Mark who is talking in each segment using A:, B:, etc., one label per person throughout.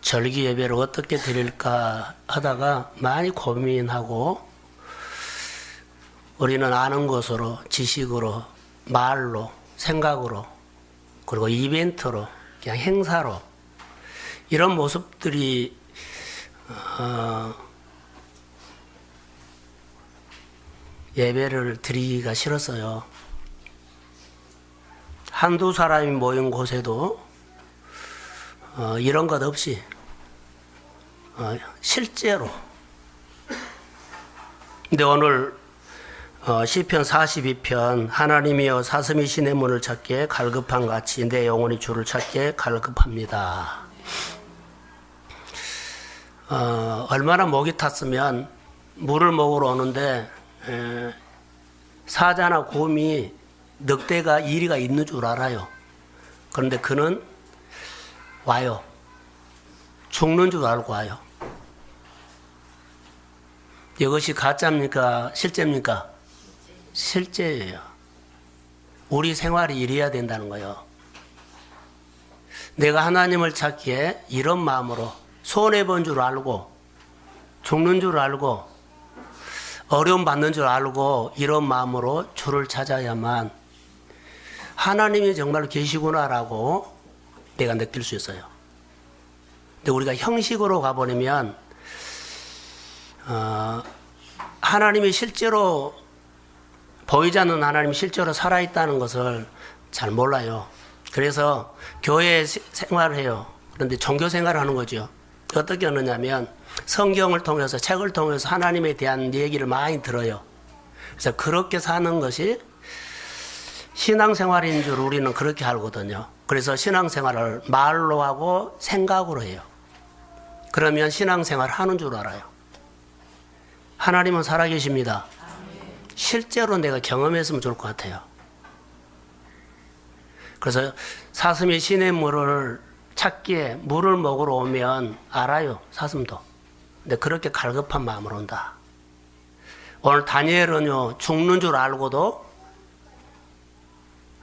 A: 절기 예배를 어떻게 드릴까 하다가 많이 고민하고 우리는 아는 것으로, 지식으로, 말로, 생각으로, 그리고 이벤트로, 그냥 행사로 이런 모습들이 예배를 드리기가 싫었어요. 한두 사람이 모인 곳에도 이런 것 없이 실제로. 근데 오늘 시편 42편 하나님이여 사슴이 신의 문을 찾기에 갈급한 같이 내 영혼이 주를 찾기에 갈급합니다. 얼마나 목이 탔으면 물을 먹으러 오는데 사자나 곰이 늑대가 이리가 있는 줄 알아요. 그런데 그는 와요. 죽는 줄 알고 와요. 이것이 가짜입니까? 실제입니까? 실제예요. 우리 생활이 이래야 된다는 거예요. 내가 하나님을 찾기에 이런 마음으로 손해본 줄 알고 죽는 줄 알고 어려움 받는 줄 알고 이런 마음으로 주를 찾아야만 하나님이 정말 계시구나라고 내가 느낄 수 있어요. 근데 우리가 형식으로 가버리면 하나님이 실제로 보이지 않는 하나님이 실제로 살아있다는 것을 잘 몰라요. 그래서 교회 생활을 해요. 그런데 종교 생활을 하는 거죠. 어떻게 하느냐면 성경을 통해서, 책을 통해서 하나님에 대한 얘기를 많이 들어요. 그래서 그렇게 사는 것이 신앙생활인 줄 우리는 그렇게 알거든요. 그래서 신앙생활을 말로 하고 생각으로 해요. 그러면 신앙생활 하는 줄 알아요. 하나님은 살아계십니다. 실제로 내가 경험했으면 좋을 것 같아요. 그래서 사슴이 신의 물을 찾기에 물을 먹으러 오면 알아요. 사슴도. 근데 그렇게 갈급한 마음으로 온다. 오늘 다니엘은요, 죽는 줄 알고도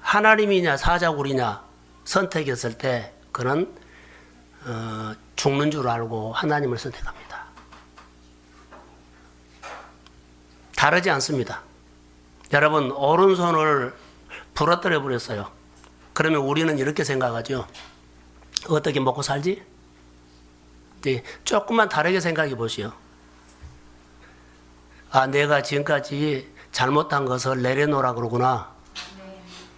A: 하나님이냐 사자굴이냐 선택했을 때 그는 죽는 줄 알고 하나님을 선택합니다. 다르지 않습니다. 여러분, 오른손을 부러뜨려 버렸어요. 그러면 우리는 이렇게 생각하죠. 어떻게 먹고 살지? 조금만 다르게 생각해 보시오. 내가 지금까지 잘못한 것을 내려놓으라 그러구나.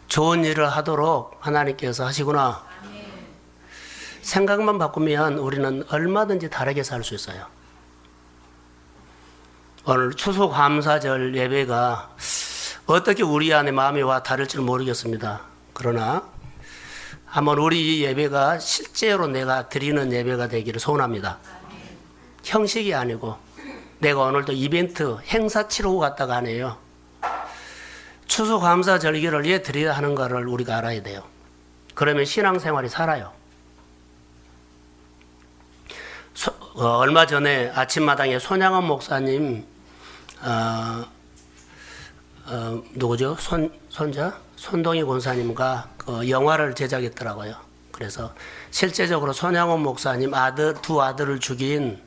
A: 좋은 일을 하도록 하나님께서 하시구나. 생각만 바꾸면 우리는 얼마든지 다르게 살 수 있어요. 오늘 추수감사절 예배가 어떻게 우리 안에 마음이 와 다를지 모르겠습니다. 그러나 한번 우리 예배가 실제로 내가 드리는 예배가 되기를 소원합니다. 형식이 아니고 내가 오늘도 이벤트 행사 치르고 갔다가 아니에요. 추수감사절기를 왜 드려야 하는 가를 우리가 알아야 돼요. 그러면 신앙생활이 살아요. 얼마 전에 아침마당에 손양원 목사님 누구죠? 손동희 권사님과 그 영화를 제작했더라고요. 그래서 실제적으로 손양원 목사님 두 아들을 죽인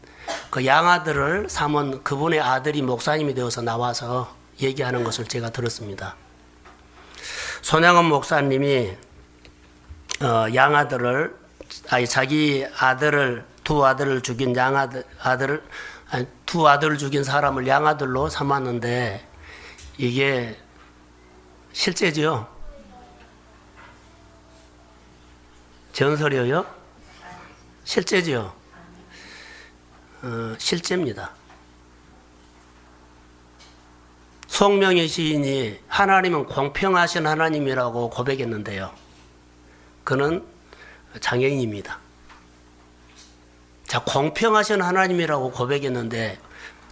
A: 그 양아들을 삼은 그분의 아들이 목사님이 되어서 나와서 얘기하는 것을 제가 들었습니다. 손양원 목사님이 자기 두 아들을 죽인 두 아들을 죽인 사람을 양아들로 삼았는데 이게 실제죠? 전설이요? 실제죠? 실제입니다. 송명희 시인이 하나님은 공평하신 하나님이라고 고백했는데요. 그는 장애인입니다. 자, 공평하신 하나님이라고 고백했는데,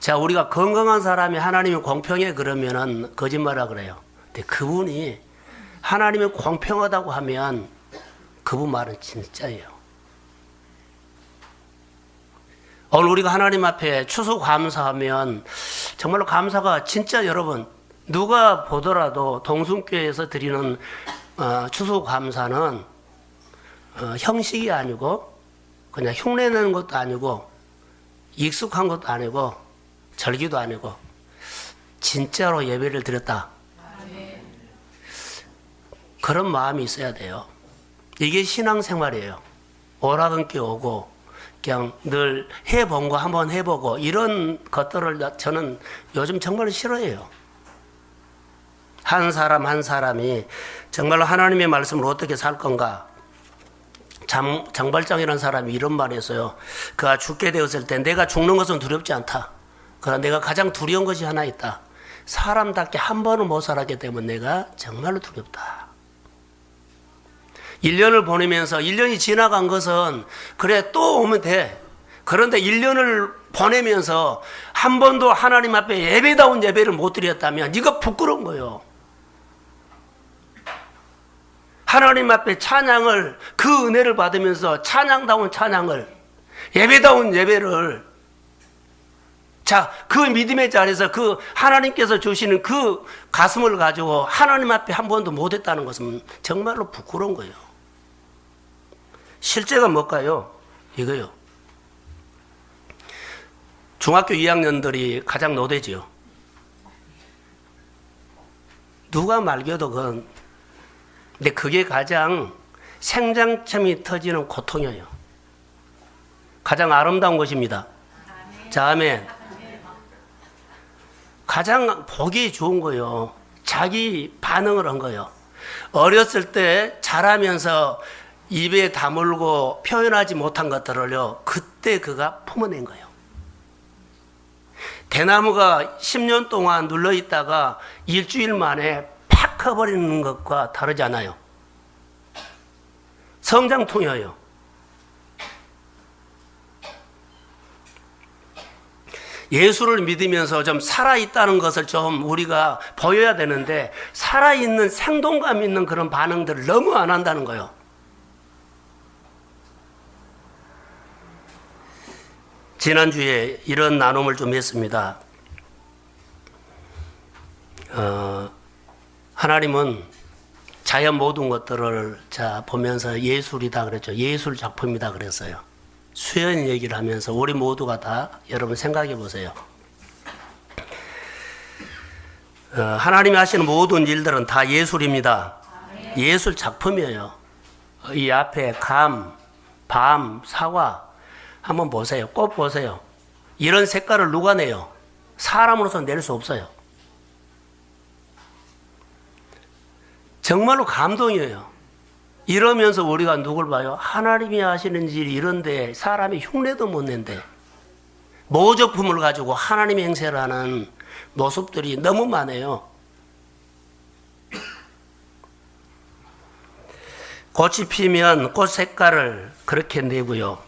A: 자, 우리가 건강한 사람이 하나님이 공평해 그러면은 거짓말이라 그래요. 근데 그분이 하나님이 공평하다고 하면 그분 말은 진짜예요. 오늘 우리가 하나님 앞에 추수감사하면 정말로 감사가 진짜 여러분 누가 보더라도 동순교회에서 드리는 추수감사는 형식이 아니고 그냥 흉내내는 것도 아니고 익숙한 것도 아니고 절기도 아니고 진짜로 예배를 드렸다. 그런 마음이 있어야 돼요. 이게 신앙생활이에요. 오라근께 오고 그냥 늘 해본 거 한번 해보고 이런 것들을 저는 요즘 정말 싫어해요. 한 사람 한 사람이 정말로 하나님의 말씀을 어떻게 살 건가. 장발장이라는 사람이 이런 말을 했어요. 그가 죽게 되었을 때 내가 죽는 것은 두렵지 않다. 그러나 내가 가장 두려운 것이 하나 있다. 사람답게 한 번은 못 살았기 때문에 내가 정말로 두렵다. 1년을 보내면서 1년이 지나간 것은 그래 또 오면 돼. 그런데 1년을 보내면서 한 번도 하나님 앞에 예배다운 예배를 못 드렸다면 이거 부끄러운 거예요. 하나님 앞에 찬양을 그 은혜를 받으면서 찬양다운 찬양을 예배다운 예배를 자, 그 믿음의 자리에서 그 하나님께서 주시는 그 가슴을 가지고 하나님 앞에 한 번도 못했다는 것은 정말로 부끄러운 거예요. 실제가 뭘까요? 이거요. 중학교 2학년들이 가장 노대지요. 누가 말겨도 근데 그게 가장 생장점이 터지는 고통이에요. 가장 아름다운 것입니다. 자, 아멘. 가장 보기 좋은 거예요. 자기 반응을 한 거예요. 어렸을 때 자라면서 입에 다물고 표현하지 못한 것들을요, 그때 그가 품어낸 거예요. 대나무가 10년 동안 눌러있다가 일주일 만에 팍 커버리는 것과 다르지 않아요. 성장통이에요. 예수를 믿으면서 좀 살아있다는 것을 좀 우리가 보여야 되는데 살아있는 생동감 있는 그런 반응들을 너무 안 한다는 거예요. 지난주에 이런 나눔을 좀 했습니다. 하나님은 자연 모든 것들을 보면서 예술이다 그랬죠. 예술 작품이다 그랬어요. 수연 얘기를 하면서 우리 모두가 다 여러분 생각해 보세요. 하나님이 하시는 모든 일들은 다 예술입니다. 예술 작품이에요. 이 앞에 감, 밤, 사과 한번 보세요. 꽃 보세요. 이런 색깔을 누가 내요? 사람으로서 낼 수 없어요. 정말로 감동이에요. 이러면서 우리가 누굴 봐요? 하나님이 하시는 일이 이런데 사람이 흉내도 못 낸대. 모조품을 가지고 하나님의 행세를 하는 모습들이 너무 많아요. 꽃이 피면 꽃 색깔을 그렇게 내고요.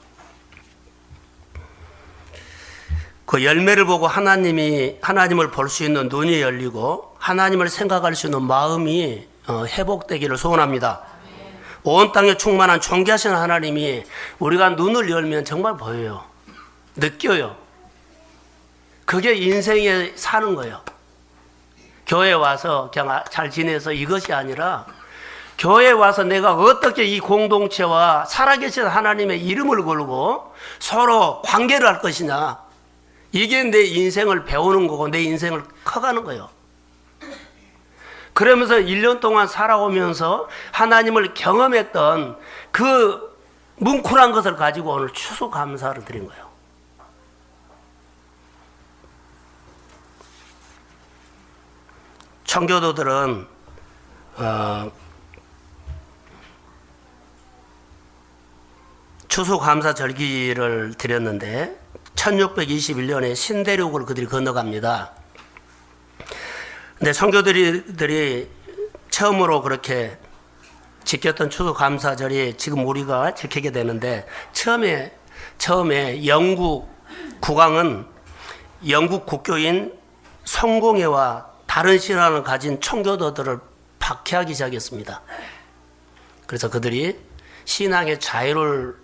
A: 그 열매를 보고 하나님을 볼 수 있는 눈이 열리고 하나님을 생각할 수 있는 마음이 회복되기를 소원합니다. 온 땅에 충만한 존귀하신 하나님이 우리가 눈을 열면 정말 보여요. 느껴요. 그게 인생에 사는 거예요. 교회 와서 그냥 잘 지내서 이것이 아니라 교회에 와서 내가 어떻게 이 공동체와 살아계신 하나님의 이름을 걸고 서로 관계를 할 것이냐. 이게 내 인생을 배우는 거고 내 인생을 커가는 거예요. 그러면서 1년 동안 살아오면서 하나님을 경험했던 그 뭉클한 것을 가지고 오늘 추수감사를 드린 거예요. 청교도들은 추수감사 절기를 드렸는데 1621년에 신대륙을 그들이 건너갑니다. 근데 선교들이 처음으로 그렇게 지켰던 추수감사절이 지금 우리가 지키게 되는데 처음에 영국 국왕은 영국 국교인 성공회와 다른 신앙을 가진 청교도들을 박해하기 시작했습니다. 그래서 그들이 신앙의 자유를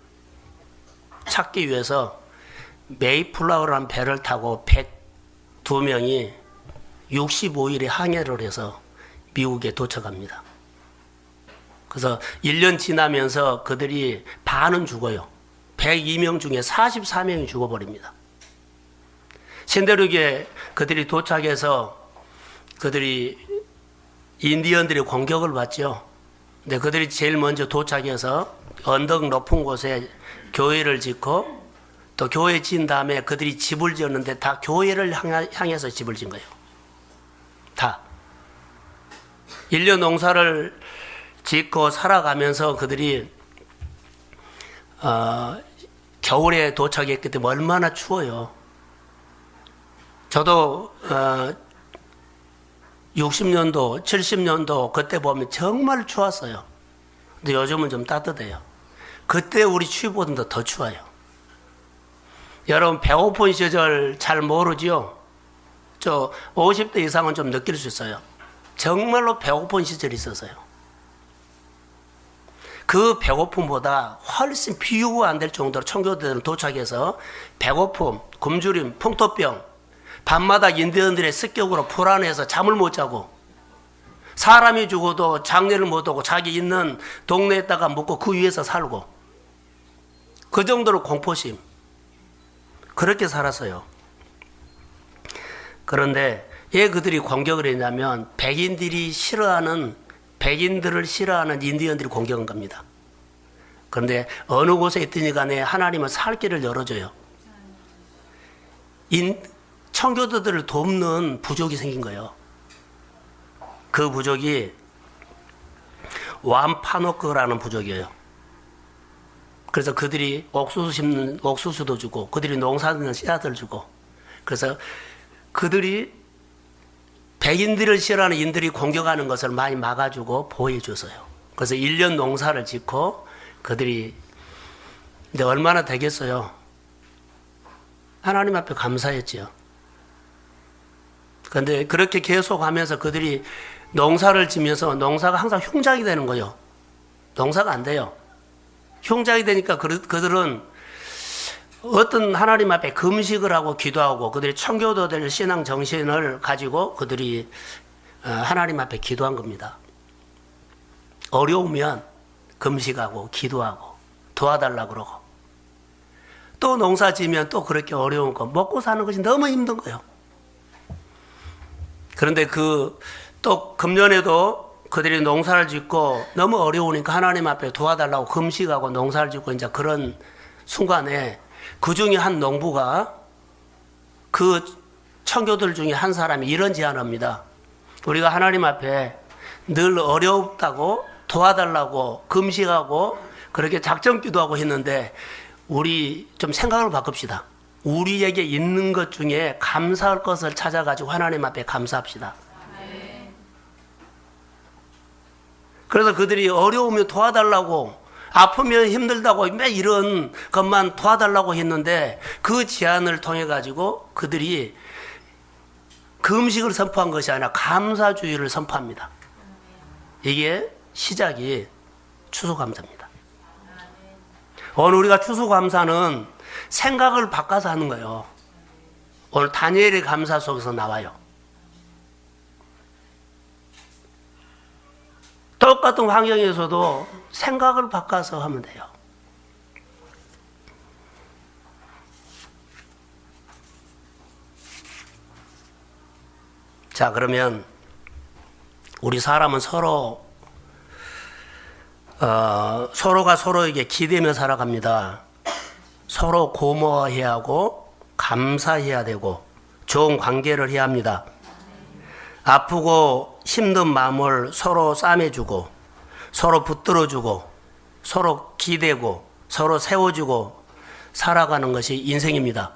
A: 찾기 위해서 메이플라워라는 배를 타고 102명이 65일의 항해를 해서 미국에 도착합니다. 그래서 1년 지나면서 그들이 반은 죽어요. 102명 중에 44명이 죽어버립니다. 신대륙에 그들이 도착해서 그들이 인디언들의 공격을 받죠. 근데 그들이 제일 먼저 도착해서 언덕 높은 곳에 교회를 짓고 또 교회 지은 다음에 그들이 집을 지었는데 다 교회를 향해서 집을 지은 거예요. 다. 1년 농사를 짓고 살아가면서 그들이 겨울에 도착했기 때문에 얼마나 추워요. 저도 60년도, 70년도 그때 보면 정말 추웠어요. 근데 요즘은 좀 따뜻해요. 그때 우리 추위보다 더 추워요. 여러분 배고픈 시절 잘 모르죠? 저 50대 이상은 좀 느낄 수 있어요. 정말로 배고픈 시절이 있었어요. 그 배고픔보다 훨씬 비교가 안 될 정도로 청교도들은 도착해서 배고픔, 굶주림, 풍토병, 밤마다 인디언들의 습격으로 불안해서 잠을 못 자고 사람이 죽어도 장례를 못 오고 자기 있는 동네에다가 묵고 그 위에서 살고 그 정도로 공포심 그렇게 살았어요. 그런데 왜 그들이 공격을 했냐면 백인들을 싫어하는 인디언들이 공격한 겁니다. 그런데 어느 곳에 있든지 간에 하나님은 살 길을 열어줘요. 청교도들을 돕는 부족이 생긴 거예요. 그 부족이 완파노크라는 부족이에요. 그래서 그들이 옥수수 심는 옥수수도 주고 그들이 농사짓는 씨앗을 주고 그래서 그들이 백인들을 싫어하는 인들이 공격하는 것을 많이 막아주고 보호해줬어요. 그래서 1년 농사를 짓고 그들이 근데 얼마나 되겠어요? 하나님 앞에 감사했죠. 그런데 그렇게 계속 하면서 그들이 농사를 지면서 농사가 항상 흉작이 되는 거예요. 농사가 안 돼요. 흉작이 되니까 그들은 어떤 하나님 앞에 금식을 하고 기도하고 그들이 청교도들 신앙 정신을 가지고 그들이 하나님 앞에 기도한 겁니다. 어려우면 금식하고 기도하고 도와달라고 그러고 또 농사 지면 또 그렇게 어려운 거 먹고 사는 것이 너무 힘든 거예요. 그런데 또 금년에도 그들이 농사를 짓고 너무 어려우니까 하나님 앞에 도와달라고 금식하고 농사를 짓고 이제 그런 순간에 그 중에 한 농부가 그 청교도들 중에 한 사람이 이런 제안을 합니다. 우리가 하나님 앞에 늘 어렵다고 도와달라고 금식하고 그렇게 작정 기도하고 했는데 우리 좀 생각을 바꿉시다. 우리에게 있는 것 중에 감사할 것을 찾아가지고 하나님 앞에 감사합시다. 그래서 그들이 어려우면 도와달라고 아프면 힘들다고 매 이런 것만 도와달라고 했는데 그 제안을 통해 가지고 그들이 금식을 선포한 것이 아니라 감사주의를 선포합니다. 이게 시작이 추수감사입니다. 오늘 우리가 추수감사는 생각을 바꿔서 하는 거예요. 오늘 다니엘의 감사 속에서 나와요. 똑같은 환경에서도 생각을 바꿔서 하면 돼요. 자, 그러면 우리 사람은 서로가 서로에게 기대며 살아갑니다. 서로 고마워해야 하고 감사해야 되고 좋은 관계를 해야 합니다. 아프고 힘든 마음을 서로 싸매주고 서로 붙들어주고 서로 기대고 서로 세워주고 살아가는 것이 인생입니다.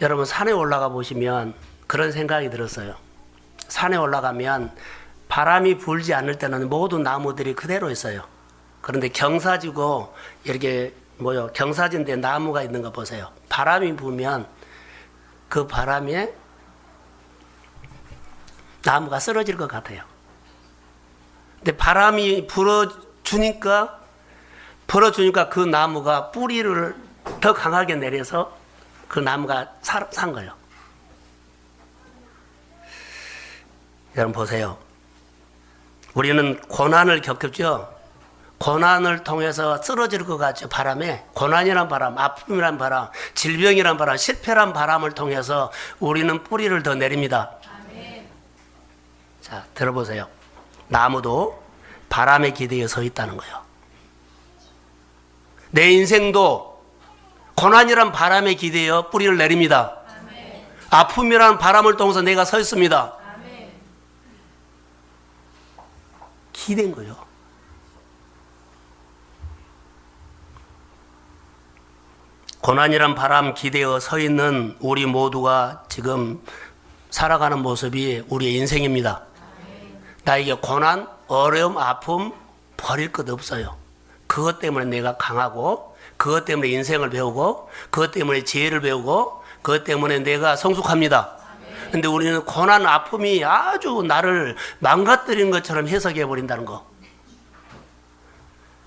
A: 여러분 산에 올라가 보시면 그런 생각이 들었어요. 산에 올라가면 바람이 불지 않을 때는 모든 나무들이 그대로 있어요. 그런데 경사지고 이렇게 경사진데 나무가 있는 거 보세요. 바람이 불면 그 바람에 나무가 쓰러질 것 같아요. 근데 바람이 불어주니까 그 나무가 뿌리를 더 강하게 내려서 그 나무가 산 거예요. 여러분 보세요. 우리는 고난을 겪었죠. 고난을 통해서 쓰러질 것 같죠. 바람에. 고난이란 바람, 아픔이란 바람, 질병이란 바람, 실패란 바람을 통해서 우리는 뿌리를 더 내립니다. 자, 들어보세요. 나무도 바람에 기대어 서 있다는 거예요. 내 인생도 고난이란 바람에 기대어 뿌리를 내립니다. 아픔이라는 바람을 통해서 내가 서 있습니다. 기대인 거예요. 고난이란 바람 기대어 서 있는 우리 모두가 지금 살아가는 모습이 우리의 인생입니다. 나에게 고난, 어려움, 아픔 버릴 것 없어요. 그것 때문에 내가 강하고, 그것 때문에 인생을 배우고, 그것 때문에 지혜를 배우고, 그것 때문에 내가 성숙합니다. 근데 우리는 고난, 아픔이 아주 나를 망가뜨리는 것처럼 해석해 버린다는 거.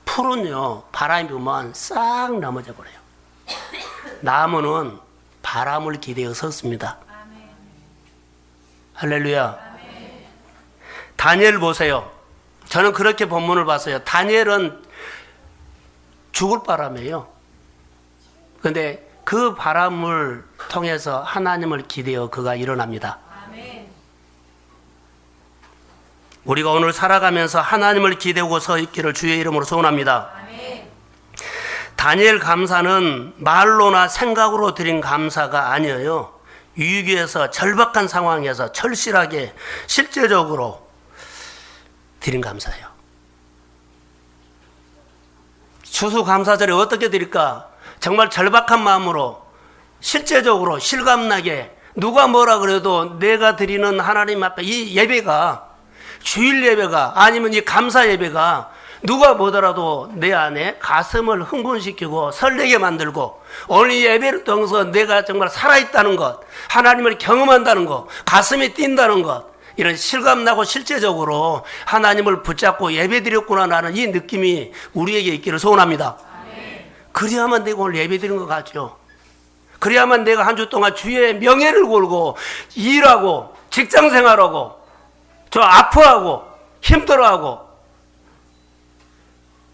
A: 풀은요, 바람이 불면 싹 넘어져 버려요. 나무는 바람을 기대어 섰습니다. 할렐루야. 다니엘 보세요. 저는 그렇게 본문을 봤어요. 다니엘은 죽을 바람이에요. 그런데 그 바람을 통해서 하나님을 기대어 그가 일어납니다. 우리가 오늘 살아가면서 하나님을 기대고 서 있기를 주의 이름으로 소원합니다. 다니엘 감사는 말로나 생각으로 드린 감사가 아니에요. 위기에서 절박한 상황에서 절실하게 실제적으로 드린 감사예요. 추수감사절에 어떻게 드릴까? 정말 절박한 마음으로 실제적으로 실감나게 누가 뭐라 그래도 내가 드리는 하나님 앞에 이 예배가, 주일 예배가, 아니면 이 감사 예배가 누가 보더라도 내 안에 가슴을 흥분시키고 설레게 만들고, 오늘 이 예배를 통해서 내가 정말 살아있다는 것, 하나님을 경험한다는 것, 가슴이 뛴다는 것, 이런 실감나고 실제적으로 하나님을 붙잡고 예배드렸구나 라는 이 느낌이 우리에게 있기를 소원합니다. 그래야만 내가 오늘 예배드린 것 같죠. 그래야만 내가 한 주 동안 주의 명예를 걸고 일하고 직장생활하고 저 아파하고 힘들어하고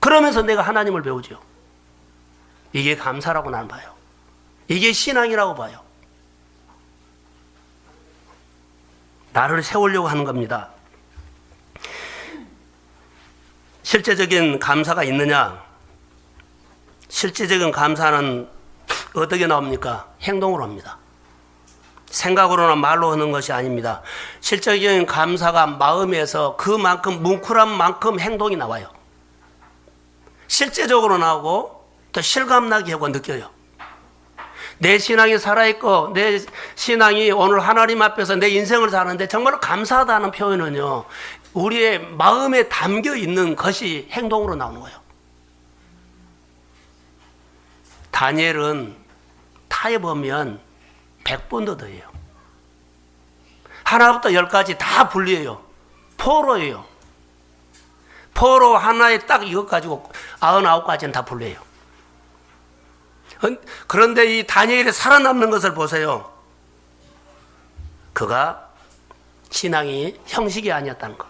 A: 그러면서 내가 하나님을 배우죠. 이게 감사라고 나는 봐요. 이게 신앙이라고 봐요. 나를 세우려고 하는 겁니다. 실제적인 감사가 있느냐? 실제적인 감사는 어떻게 나옵니까? 행동으로 합니다. 생각으로나 말로 하는 것이 아닙니다. 실제적인 감사가 마음에서 그만큼 뭉클한 만큼 행동이 나와요. 실제적으로 나오고 또 실감나게 하고 느껴요. 내 신앙이 살아있고 내 신앙이 오늘 하나님 앞에서 내 인생을 사는데 정말 감사하다는 표현은요, 우리의 마음에 담겨 있는 것이 행동으로 나오는 거예요. 다니엘은 타에 보면 100번도 더해요. 하나부터 10까지 다 분리해요. 포로예요. 포로 하나에 딱 이것 가지고 99가지는 다 분리해요. 그런데 이 다니엘이 살아남는 것을 보세요. 그가 신앙이 형식이 아니었다는 것.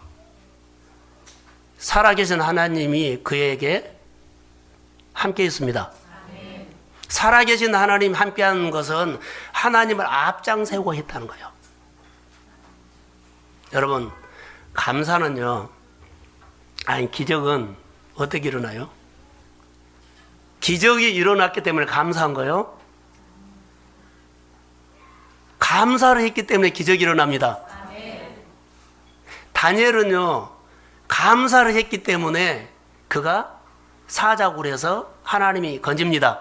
A: 살아계신 하나님이 그에게 함께 있습니다. 살아계신 하나님 함께하는 것은 하나님을 앞장세우고 했다는 거예요. 여러분, 감사는요, 아니 기적은 어떻게 일어나요? 기적이 일어났기 때문에 감사한 거예요? 감사를 했기 때문에 기적이 일어납니다. 다니엘은요, 감사를 했기 때문에 그가 사자굴에서 하나님이 건집니다.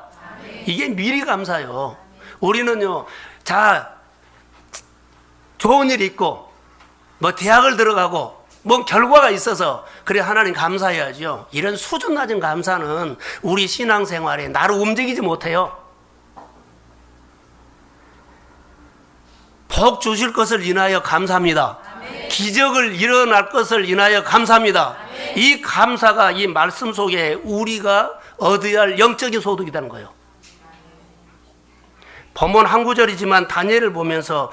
A: 이게 미리 감사요. 우리는요, 자, 좋은 일이 있고, 뭐 대학을 들어가고, 뭐 결과가 있어서 그래 하나님 감사해야죠. 이런 수준 낮은 감사는 우리 신앙생활에 나를 움직이지 못해요. 복 주실 것을 인하여 감사합니다. 아멘. 기적을 일어날 것을 인하여 감사합니다. 아멘. 이 감사가 이 말씀 속에 우리가 얻어야 할 영적인 소득이라는 거예요. 본문 한 구절이지만 다니엘을 보면서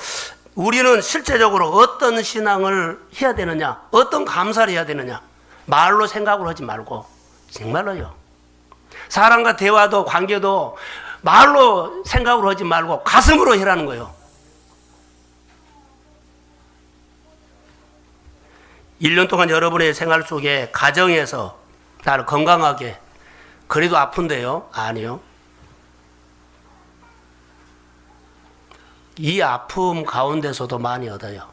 A: 우리는 실제적으로 어떤 신앙을 해야 되느냐, 어떤 감사를 해야 되느냐, 말로 생각을 하지 말고 정말로요. 사람과 대화도 관계도 말로 생각으로 하지 말고 가슴으로 해라는 거예요. 1년 동안 여러분의 생활 속에 가정에서 나를 건강하게, 그래도 아픈데요? 아니요. 이 아픔 가운데서도 많이 얻어요.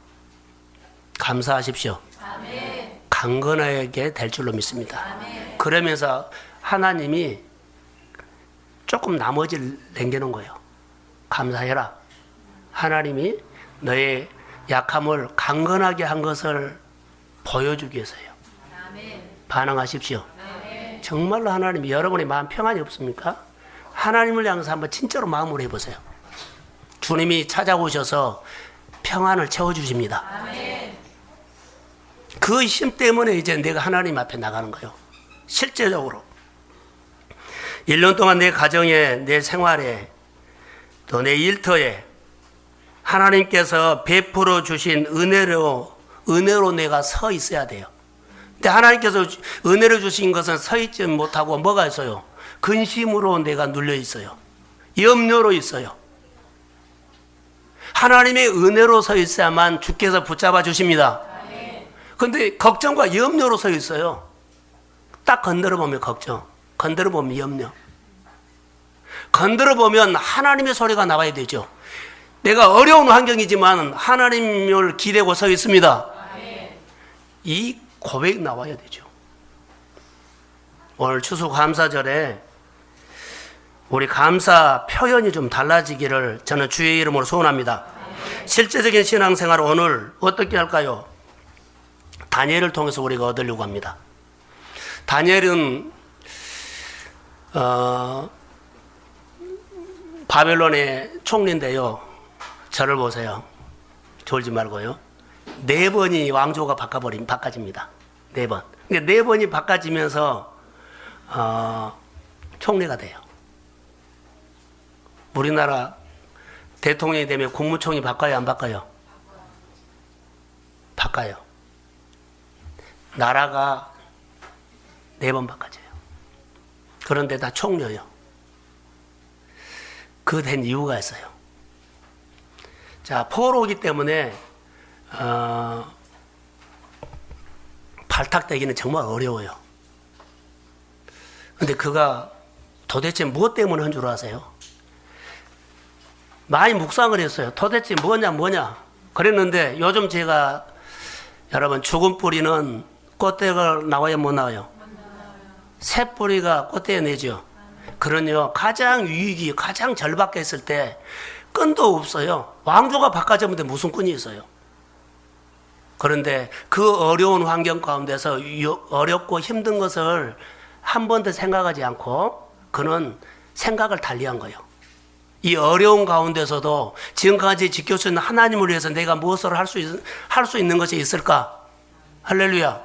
A: 감사하십시오. 아멘. 강건하게 될 줄로 믿습니다. 아멘. 그러면서 하나님이 조금 나머지를 남겨놓은 거예요. 감사해라. 하나님이 너의 약함을 강건하게 한 것을 보여주기 위해서요. 아멘. 반응하십시오. 아멘. 정말로 하나님이 여러분의 마음 평안이 없습니까? 하나님을 향해서 한번 진짜로 마음으로 해보세요. 주님이 찾아오셔서 평안을 채워주십니다. 아멘. 그 힘 때문에 이제 내가 하나님 앞에 나가는 거예요. 실제적으로 1년 동안 내 가정에, 내 생활에, 또 내 일터에 하나님께서 베풀어 주신 은혜로 내가 서 있어야 돼요. 근데 하나님께서 은혜를 주신 것은 서 있지 못하고 뭐가 있어요? 근심으로 내가 눌려 있어요. 염려로 있어요. 하나님의 은혜로 서 있어야만 주께서 붙잡아 주십니다. 그런데 걱정과 염려로 서 있어요. 딱 건드려 보면 걱정, 건드려 보면 염려, 건드려 보면 하나님의 소리가 나와야 되죠. 내가 어려운 환경이지만 하나님을 기대고 서 있습니다. 이 고백이 나와야 되죠. 오늘 추수감사절에 우리 감사 표현이 좀 달라지기를 저는 주의 이름으로 소원합니다. 실제적인 신앙생활 오늘 어떻게 할까요? 다니엘을 통해서 우리가 얻으려고 합니다. 다니엘은 바벨론의 총리인데요. 저를 보세요. 졸지 말고요. 4번이 왕조가 바꿔집니다. 4번. 그러니까 4번이 바꿔지면서 총리가 돼요. 우리나라 대통령이 되면 국무총리 바꿔요, 안 바꿔요? 바꿔요. 나라가 4번 바꿔져요. 그런데 다 총리예요. 그 된 이유가 있어요. 자, 포로기 때문에 발탁되기는 정말 어려워요. 근데 그가 도대체 무엇 때문에 한 줄 아세요? 많이 묵상을 했어요. 도대체 뭐냐. 그랬는데 요즘 제가 여러분 죽은 뿌리는 꽃대가 나와야 못 나와요? 새 뿌리가 꽃대에 내죠. 그러요 가장 위기, 가장 절박했을 때 끈도 없어요. 왕조가 바꿔졌는데 무슨 끈이 있어요? 그런데 그 어려운 환경 가운데서 어렵고 힘든 것을 한 번도 생각하지 않고 그는 생각을 달리한 거예요. 이 어려운 가운데서도 지금까지 지켜주신 하나님을 위해서 내가 무엇을 할 수 있는 것이 있을까? 할렐루야.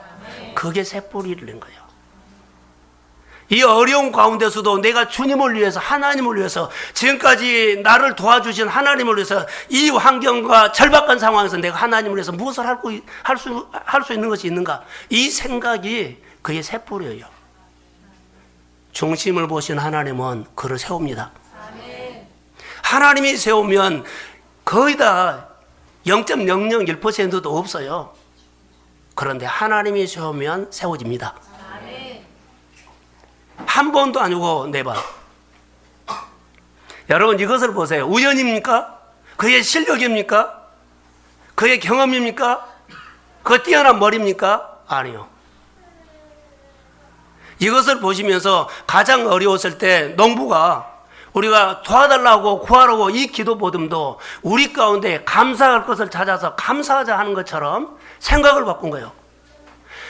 A: 그게 새 뿌리를 낸 거예요. 이 어려운 가운데서도 내가 주님을 위해서, 하나님을 위해서, 지금까지 나를 도와주신 하나님을 위해서 이 환경과 절박한 상황에서 내가 하나님을 위해서 무엇을 할 수 있는 것이 있는가? 이 생각이 그의 새 뿌리예요. 중심을 보신 하나님은 그를 세웁니다. 하나님이 세우면 거의 다 0.001%도 없어요. 그런데 하나님이 세우면 세워집니다. 한 번도 아니고 4번. 여러분 이것을 보세요. 우연입니까? 그의 실력입니까? 그의 경험입니까? 그 뛰어난 머리입니까? 아니요. 이것을 보시면서 가장 어려웠을 때 농부가 우리가 도와달라고 구하라고 이 기도 보듬도 우리 가운데 감사할 것을 찾아서 감사하자 하는 것처럼 생각을 바꾼 거예요.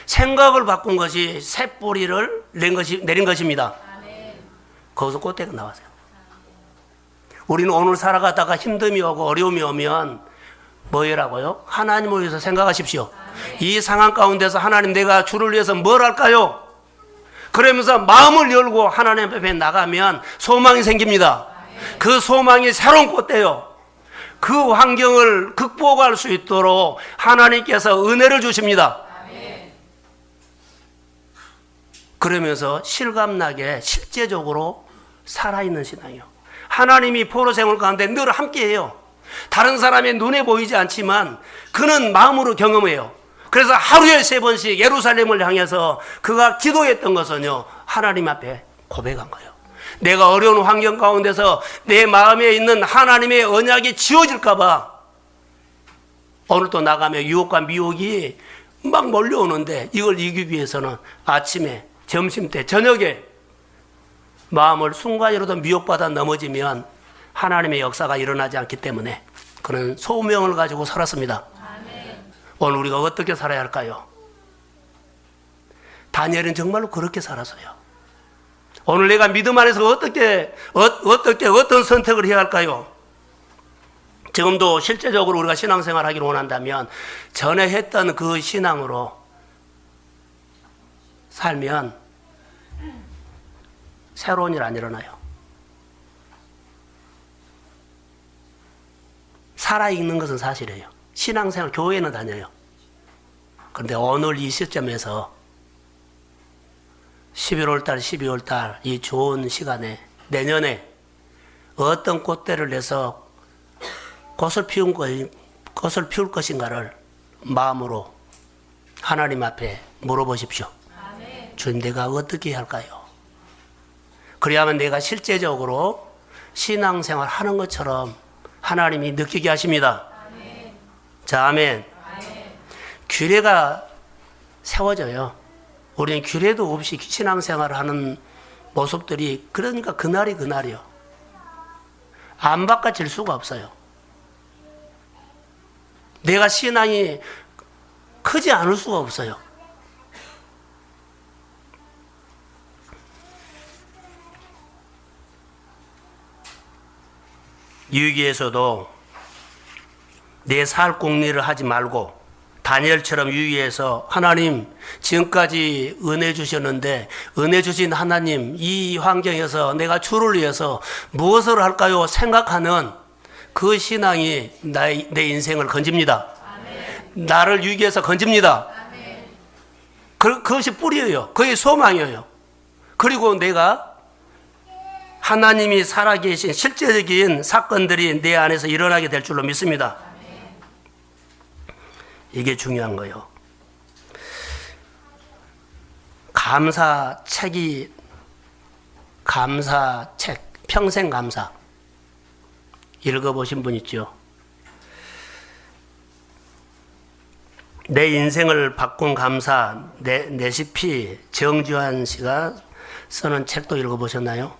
A: 생각을 바꾼 것이 새 뿌리를 내린 것입니다. 거기서 꽃대가 나왔어요. 우리는 오늘 살아가다가 힘듦이 오고 어려움이 오면 뭐라고요? 하나님을 위해서 생각하십시오. 이 상황 가운데서 하나님 내가 주를 위해서 뭘 할까요? 그러면서 마음을 열고 하나님 앞에 나가면 소망이 생깁니다. 그 소망이 새로운 꽃대요. 그 환경을 극복할 수 있도록 하나님께서 은혜를 주십니다. 그러면서 실감나게 실제적으로 살아있는 신앙이요. 하나님이 포로 생활 가운데 늘 함께해요. 다른 사람의 눈에 보이지 않지만 그는 마음으로 경험해요. 그래서 하루에 3번씩 예루살렘을 향해서 그가 기도했던 것은요, 하나님 앞에 고백한 거예요. 내가 어려운 환경 가운데서 내 마음에 있는 하나님의 언약이 지워질까봐 오늘 또 나가면 유혹과 미혹이 막 몰려오는데 이걸 이기기 위해서는 아침에, 점심때, 저녁에 마음을 순간이라도 미혹받아 넘어지면 하나님의 역사가 일어나지 않기 때문에 그는 소명을 가지고 살았습니다. 오늘 우리가 어떻게 살아야 할까요? 다니엘은 정말로 그렇게 살았어요. 오늘 내가 믿음 안에서 어떤 선택을 해야 할까요? 지금도 실제적으로 우리가 신앙생활 하기를 원한다면 전에 했던 그 신앙으로 살면 새로운 일 안 일어나요. 살아있는 것은 사실이에요. 신앙생활, 교회는 다녀요. 그런데 오늘 이 시점에서 11월달, 12월달 이 좋은 시간에 내년에 어떤 꽃대를 내서 꽃을 피울 것인가를 마음으로 하나님 앞에 물어보십시오. 주님, 내가 어떻게 해야 할까요? 그래야만 내가 실제적으로 신앙생활 하는 것처럼 하나님이 느끼게 하십니다. 자, 아멘. 규례가 세워져요. 우리는 규례도 없이 신앙생활을 하는 모습들이, 그러니까 그날이 그날이요. 안 바꿔질 수가 없어요. 내가 신앙이 크지 않을 수가 없어요. 유기에서도 내 살 공리를 하지 말고 다니엘처럼 유의해서 하나님 지금까지 은혜 주셨는데 은혜 주신 하나님 이 환경에서 내가 주를 위해서 무엇을 할까요? 생각하는 그 신앙이 내 인생을 건집니다. 아멘. 나를 유기해서 건집니다. 아멘. 그것이 뿌리예요. 그게 소망이에요. 그리고 내가 하나님이 살아계신 실제적인 사건들이 내 안에서 일어나게 될 줄로 믿습니다. 이게 중요한 거예요. 감사책, 평생 감사. 읽어보신 분 있죠? 내 인생을 바꾼 감사, 레시피, 정주환 씨가 쓰는 책도 읽어보셨나요?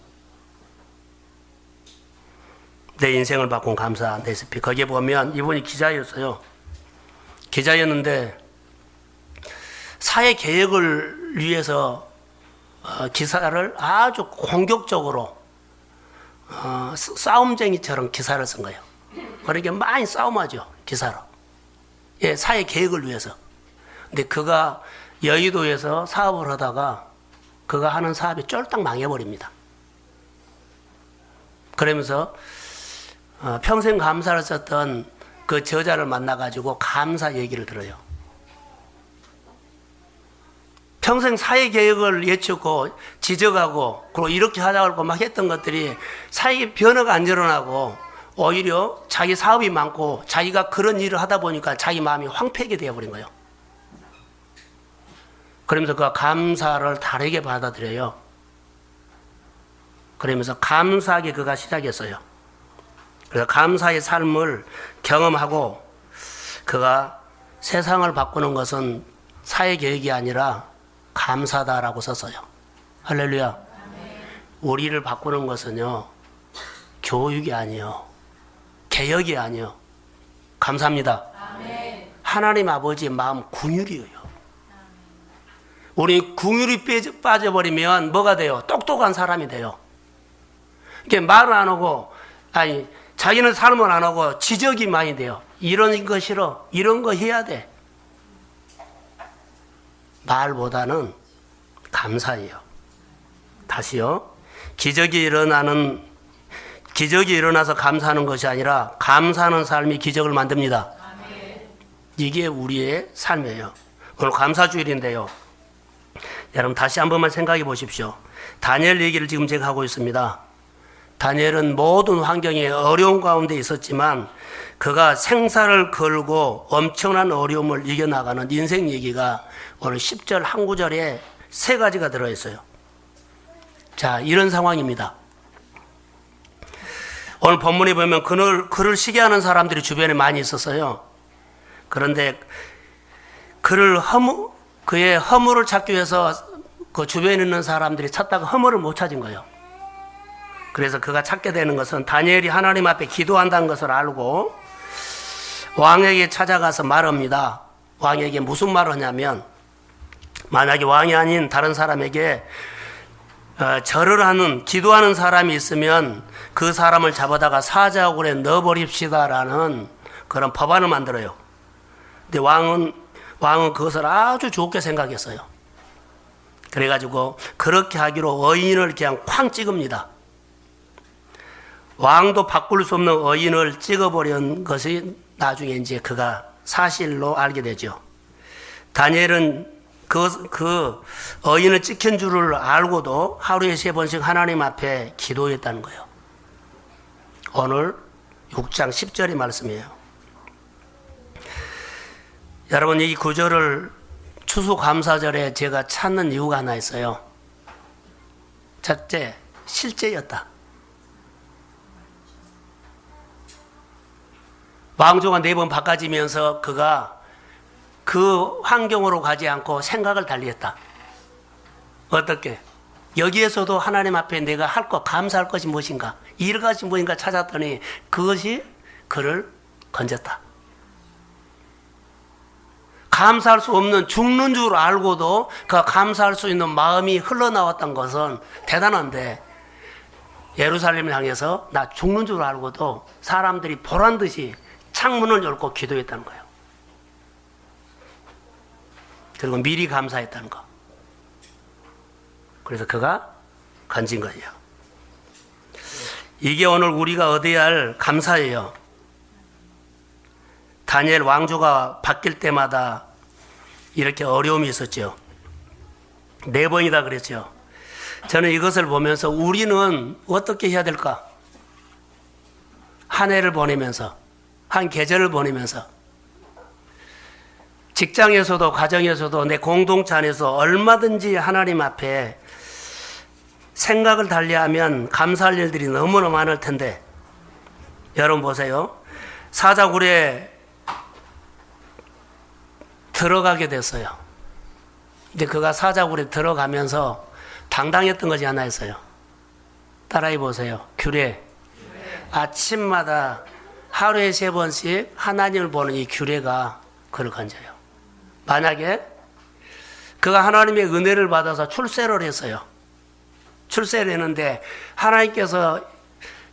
A: 내 인생을 바꾼 감사, 레시피. 거기에 보면 이분이 기자였어요. 기자였는데 사회 개혁을 위해서 기사를 아주 공격적으로 싸움쟁이처럼 기사를 쓴 거예요. 그러니까 많이 싸움하죠, 기사로. 예, 사회 개혁을 위해서. 근데 그가 여의도에서 사업을 하다가 그가 하는 사업이 쫄딱 망해버립니다. 그러면서 평생 감사를 썼던 그 저자를 만나가지고 감사 얘기를 들어요. 평생 사회개혁을 예측고 지적하고 그리고 이렇게 하자고 막 했던 것들이 사회 변화가 안 일어나고 오히려 자기 사업이 많고 자기가 그런 일을 하다 보니까 자기 마음이 황폐하게 되어버린 거예요. 그러면서 그 감사를 다르게 받아들여요. 그러면서 감사하게 그가 시작했어요. 그래서 감사의 삶을 경험하고 그가 세상을 바꾸는 것은 사회개혁이 아니라 감사다라고 썼어요. 할렐루야. 우리를 바꾸는 것은요, 교육이 아니요, 개혁이 아니요, 감사합니다. 하나님 아버지의 마음 궁율이에요. 우리 궁율이 빠져버리면 뭐가 돼요? 똑똑한 사람이 돼요. 이게 말을 안 하고, 자기는 삶을 안 하고 지적이 많이 돼요. 이런 거 싫어. 이런 거 해야 돼. 말보다는 감사해요. 다시요. 기적이 일어나서 감사하는 것이 아니라 감사하는 삶이 기적을 만듭니다. 이게 우리의 삶이에요. 오늘 감사주일인데요. 여러분 다시 한 번만 생각해 보십시오. 다니엘 얘기를 지금 제가 하고 있습니다. 다니엘은 모든 환경에 어려운 가운데 있었지만 그가 생사를 걸고 엄청난 어려움을 이겨나가는 인생 얘기가 오늘 10절 한 구절에 3가지가 들어있어요. 자, 이런 상황입니다. 오늘 본문에 보면 그를 시기하는 사람들이 주변에 많이 있었어요. 그런데 그의 허물을 찾기 위해서 그 주변에 있는 사람들이 찾다가 허물을 못 찾은 거예요. 그래서 그가 찾게 되는 것은 다니엘이 하나님 앞에 기도한다는 것을 알고 왕에게 찾아가서 말합니다. 왕에게 무슨 말을 하냐면, 만약에 왕이 아닌 다른 사람에게 절을 하는, 기도하는 사람이 있으면 그 사람을 잡아다가 사자굴에 넣어버립시다라는 그런 법안을 만들어요. 근데 왕은 그것을 아주 좋게 생각했어요. 그래가지고 그렇게 하기로 어인을 그냥 쾅 찍읍니다. 왕도 바꿀 수 없는 어인을 찍어버린 것이 나중에 이제 그가 사실로 알게 되죠. 다니엘은 그 어인을 찍힌 줄을 알고도 하루에 3번씩 하나님 앞에 기도했다는 거예요. 오늘 6장 10절의 말씀이에요. 여러분, 이 구절을 추수감사절에 제가 찾는 이유가 하나 있어요. 첫째, 실제였다. 왕조가 4번 바꿔지면서 그가 그 환경으로 가지 않고 생각을 달리했다. 어떻게? 여기에서도 하나님 앞에 내가 할 것, 감사할 것이 무엇인가, 이를 것이 무엇인가 찾았더니 그것이 그를 건졌다. 감사할 수 없는, 죽는 줄 알고도 그 감사할 수 있는 마음이 흘러나왔던 것은 대단한데, 예루살렘을 향해서 나 죽는 줄 알고도 사람들이 보란 듯이 창문을 열고 기도했다는 거예요. 그리고 미리 감사했다는 거. 그래서 그가 건진 거예요. 이게 오늘 우리가 얻어야 할 감사예요. 다니엘 왕조가 바뀔 때마다 이렇게 어려움이 있었죠. 4번이다 그랬죠. 저는 이것을 보면서 우리는 어떻게 해야 될까? 한 해를 보내면서, 한 계절을 보내면서, 직장에서도 가정에서도 내 공동체 안에서 얼마든지 하나님 앞에 생각을 달리하면 감사할 일들이 너무나 많을 텐데, 여러분 보세요. 사자굴에 들어가게 됐어요. 근데 그가 사자굴에 들어가면서 당당했던 것이 하나 있어요. 따라해 보세요. 규례. 아침마다 하루에 3번씩 하나님을 보는 이 규례가 그를 건져요. 만약에 그가 하나님의 은혜를 받아서 출세를 했어요. 출세를 했는데 하나님께서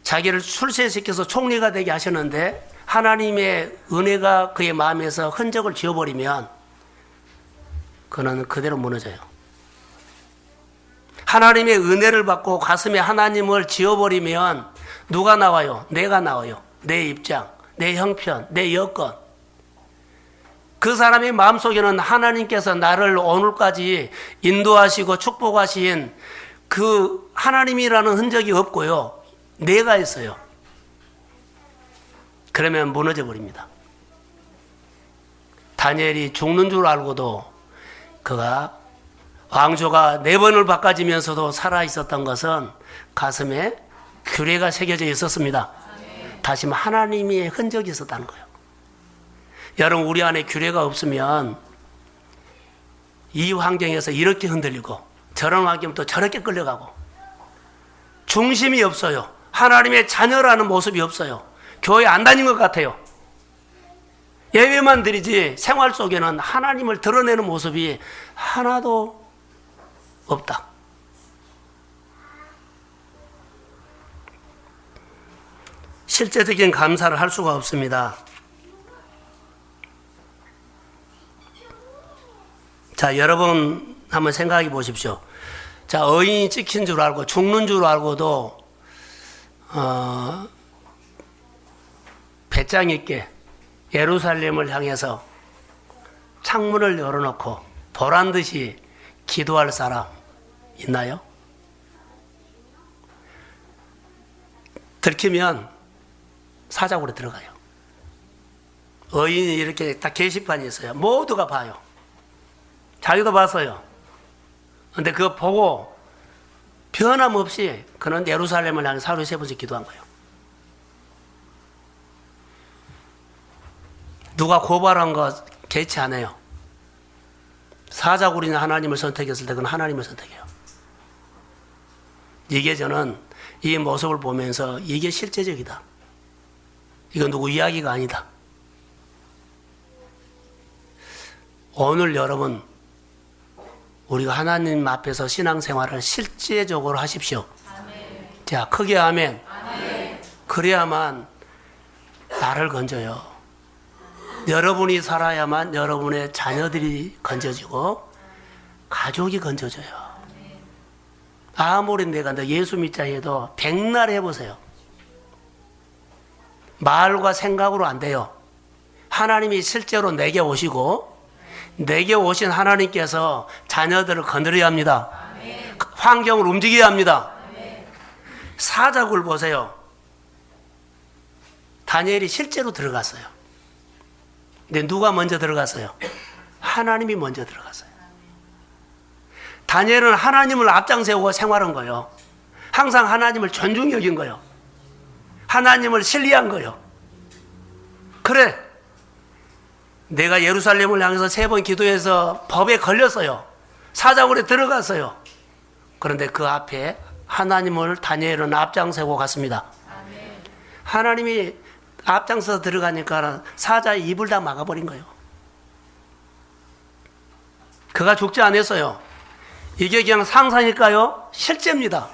A: 자기를 출세시켜서 총리가 되게 하셨는데 하나님의 은혜가 그의 마음에서 흔적을 지워버리면 그는 그대로 무너져요. 하나님의 은혜를 받고 가슴에 하나님을 지워버리면 누가 나와요? 내가 나와요. 내 입장, 내 형편, 내 여건. 그 사람의 마음속에는 하나님께서 나를 오늘까지 인도하시고 축복하신 그 하나님이라는 흔적이 없고요. 내가 있어요. 그러면 무너져 버립니다. 다니엘이 죽는 줄 알고도 그가 왕조가 4번을 바꿔지면서도 살아있었던 것은 가슴에 규례가 새겨져 있었습니다. 다시 하나님의 흔적이 있었다는 거예요. 여러분, 우리 안에 규례가 없으면 이 환경에서 이렇게 흔들리고 저런 환경은 또 저렇게 끌려가고 중심이 없어요. 하나님의 자녀라는 모습이 없어요. 교회 안 다닌 것 같아요. 예배만 드리지 생활 속에는 하나님을 드러내는 모습이 하나도 없다. 실제적인 감사를 할 수가 없습니다. 자, 여러분 한번 생각해 보십시오. 자, 어인이 찍힌 줄 알고 죽는 줄 알고도 배짱 있게 예루살렘을 향해서 창문을 열어놓고 보란 듯이 기도할 사람 있나요? 들키면 사자굴에 들어가요. 의인이 이렇게 딱 게시판이 있어요. 모두가 봐요. 자기도 봤어요. 근데 그거 보고 변함없이 그는 예루살렘을 향해 하루에 3번씩 기도한 거예요. 누가 고발한 거 개의치 않아요. 사자굴이나 하나님을 선택했을 때 그건 하나님을 선택해요. 이게 저는 이 모습을 보면서 이게 실제적이다. 이건 누구 이야기가 아니다. 오늘 여러분, 우리가 하나님 앞에서 신앙생활을 실제적으로 하십시오. 아멘. 자, 크게 아멘. 아멘. 그래야만 나를 건져요. 여러분이 살아야만 여러분의 자녀들이 건져지고 가족이 건져져요. 아무리 내가 너 예수 믿자 해도 백날 해보세요. 말과 생각으로 안 돼요. 하나님이 실제로 내게 오시고 내게 오신 하나님께서 자녀들을 건드려야 합니다. 아멘. 환경을 움직여야 합니다. 아멘. 사자굴 보세요. 다니엘이 실제로 들어갔어요. 근데 누가 먼저 들어갔어요? 하나님이 먼저 들어갔어요. 다니엘은 하나님을 앞장세우고 생활한 거예요. 항상 하나님을 존중히 여긴 거예요. 하나님을 신뢰한 거예요. 그래, 내가 예루살렘을 향해서 3번 기도해서 법에 걸렸어요. 사자굴에 들어갔어요. 그런데 그 앞에 하나님을 다니엘은 앞장세우고 갔습니다. 아멘. 하나님이 앞장서서 들어가니까 사자의 입을 다 막아버린 거예요. 그가 죽지 않았어요. 이게 그냥 상상일까요? 실제입니다.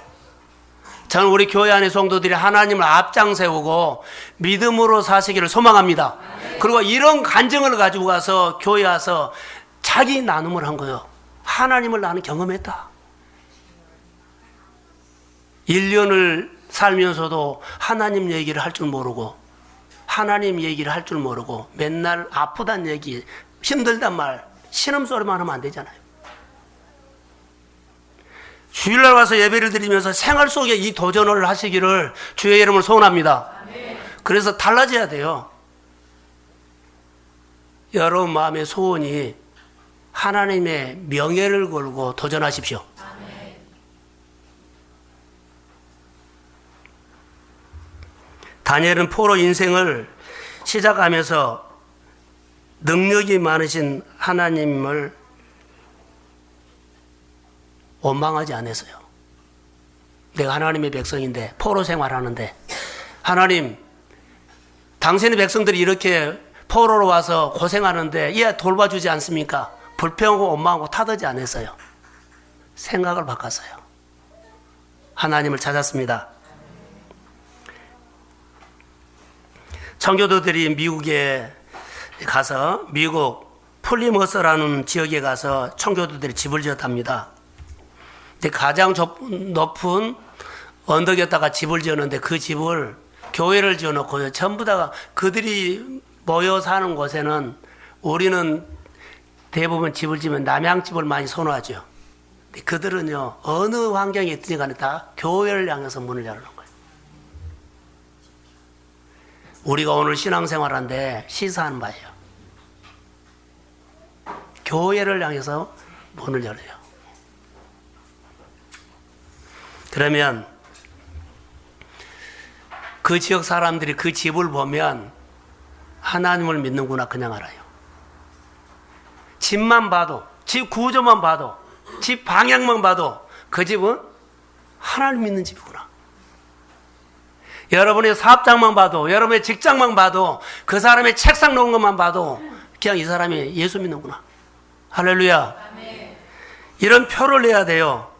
A: 저는 우리 교회 안의 성도들이 하나님을 앞장세우고 믿음으로 사시기를 소망합니다. 그리고 이런 간증을 가지고 가서 교회 와서 자기 나눔을 한 거예요. 하나님을 나는 경험했다. 1년을 살면서도 하나님 얘기를 할 줄 모르고 하나님 얘기를 할 줄 모르고 맨날 아프단 얘기, 힘들단 말, 신음소리만 하면 안 되잖아요. 주일날 와서 예배를 드리면서 생활 속에 이 도전을 하시기를 주의 이름을 소원합니다. 그래서 달라져야 돼요. 여러분 마음의 소원이 하나님의 명예를 걸고 도전하십시오. 다니엘은 포로 인생을 시작하면서 능력이 많으신 하나님을 원망하지 않았어요. 내가 하나님의 백성인데 포로 생활하는데 하나님, 당신의 백성들이 이렇게 포로로 와서 고생하는데 얘 돌봐주지 않습니까? 불평하고 원망하고 타들지 않았어요. 생각을 바꿨어요. 하나님을 찾았습니다. 청교도들이 미국에 가서 미국 플리머스라는 지역에 가서 청교도들이 집을 지었답니다. 근데 가장 높은 언덕에다가 집을 지었는데 그 집을 교회를 지어놓고 전부 다 그들이 모여 사는 곳에는 우리는 대부분 집을 지으면 남양집을 많이 선호하죠. 근데 그들은요 어느 환경에 있든지 간에 다 교회를 향해서 문을 열어놓은 거예요. 우리가 오늘 신앙생활하는데 시사하는 바예요. 교회를 향해서 문을 열어요. 그러면 그 지역 사람들이 그 집을 보면 하나님을 믿는구나 그냥 알아요. 집만 봐도, 집 구조만 봐도, 집 방향만 봐도 그 집은 하나님 믿는 집이구나. 여러분의 사업장만 봐도, 여러분의 직장만 봐도, 그 사람의 책상 놓은 것만 봐도 그냥 이 사람이 예수 믿는구나. 할렐루야. 아멘. 이런 표를 내야 돼요.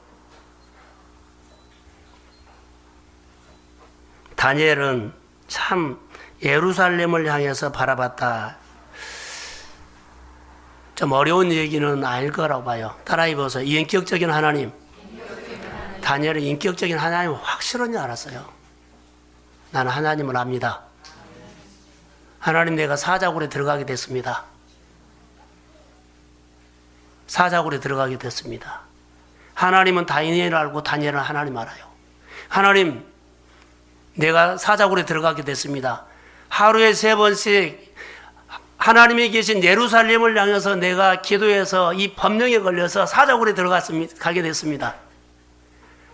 A: 다니엘은 참 예루살렘을 향해서 바라봤다. 좀 어려운 얘기는 아닐 거라고 봐요. 따라해 보세요. 인격적인 하나님. 다니엘은 인격적인 하나님을 확실히 알았어요. 나는 하나님을 압니다. 하나님, 내가 사자굴에 들어가게 됐습니다. 사자굴에 들어가게 됐습니다. 하나님은 다니엘을 알고 다니엘은 하나님 알아요. 하나님, 내가 사자굴에 들어가게 됐습니다. 하루에 3번씩 하나님이 계신 예루살렘을 향해서 내가 기도해서 이 법령에 걸려서 사자굴에 가게 됐습니다.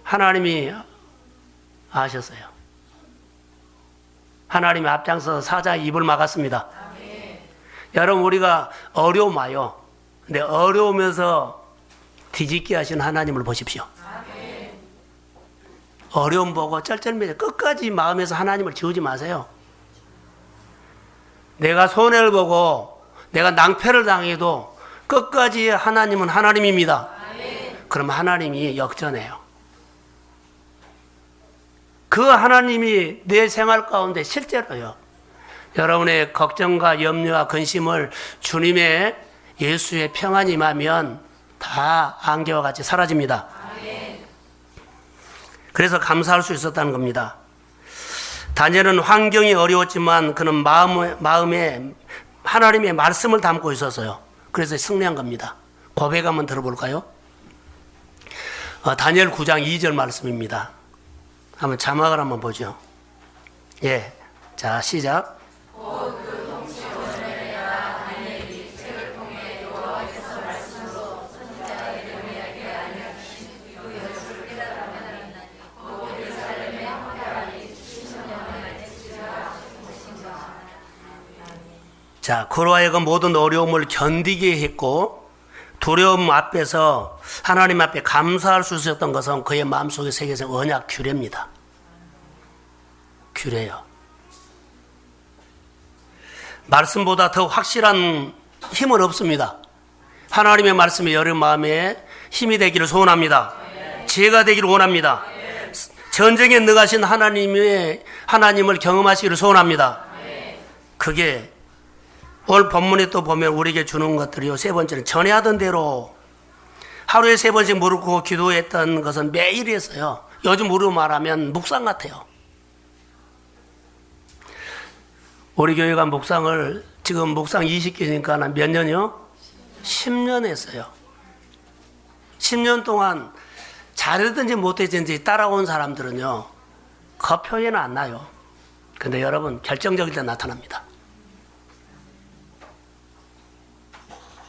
A: 하나님이 아셨어요. 하나님이 앞장서서 사자의 입을 막았습니다. 여러분, 우리가 어려움 와요. 근데 어려우면서 뒤집게 하신 하나님을 보십시오. 어려움 보고 쩔쩔매져 끝까지 마음에서 하나님을 지우지 마세요. 내가 손해를 보고 내가 낭패를 당해도 끝까지 하나님은 하나님입니다. 그럼 하나님이 역전해요. 그 하나님이 내 생활 가운데 실제로요. 여러분의 걱정과 염려와 근심을 주님의 예수의 평안이 임하면 다 안개와 같이 사라집니다. 그래서 감사할 수 있었다는 겁니다. 다니엘은 환경이 어려웠지만 그는 마음에 하나님의 말씀을 담고 있었어요. 그래서 승리한 겁니다. 고백 한번 들어볼까요? 다니엘 9장 2절 말씀입니다. 한번 자막을 한번 보죠. 예, 자 시작. 자, 그로 하여금 모든 어려움을 견디게 했고 두려움 앞에서 하나님 앞에 감사할 수 있었던 것은 그의 마음속에 새겨진 언약 규례입니다. 규례요. 말씀보다 더 확실한 힘은 없습니다. 하나님의 말씀이 여러분 마음에 힘이 되기를 소원합니다. 지혜가 되기를 원합니다. 전쟁에 능하신 하나님을 경험하시기를 소원합니다. 그게 오늘 본문에 또 보면 우리에게 주는 것들이요. 3번째는 전에 하던 대로 하루에 3번씩 무릎 꿇고 기도했던 것은 매일 했어요. 요즘 우리로 말하면 묵상 같아요. 우리 교회가 묵상을 지금 묵상 20개니까 몇 년이요? 10년 했어요. 10년 동안 잘했든지 못했든지 따라온 사람들은요, 그 표현은 안 나요. 근데 여러분, 결정적일 때 나타납니다.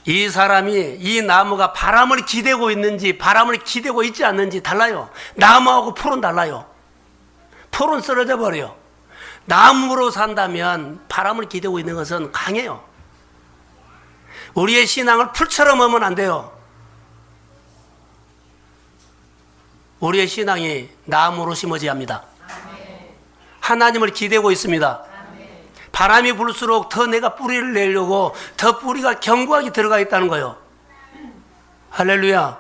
A: 이 사람이, 이 나무가 바람을 기대고 있는지 바람을 기대고 있지 않는지 달라요. 나무하고 풀은 달라요. 풀은 쓰러져 버려요. 나무로 산다면 바람을 기대고 있는 것은 강해요. 우리의 신앙을 풀처럼 하면 안 돼요. 우리의 신앙이 나무로 심어져야 합니다. 하나님을 기대고 있습니다. 바람이 불수록 더 내가 뿌리를 내려고 더 뿌리가 견고하게 들어가 있다는 거예요. 할렐루야.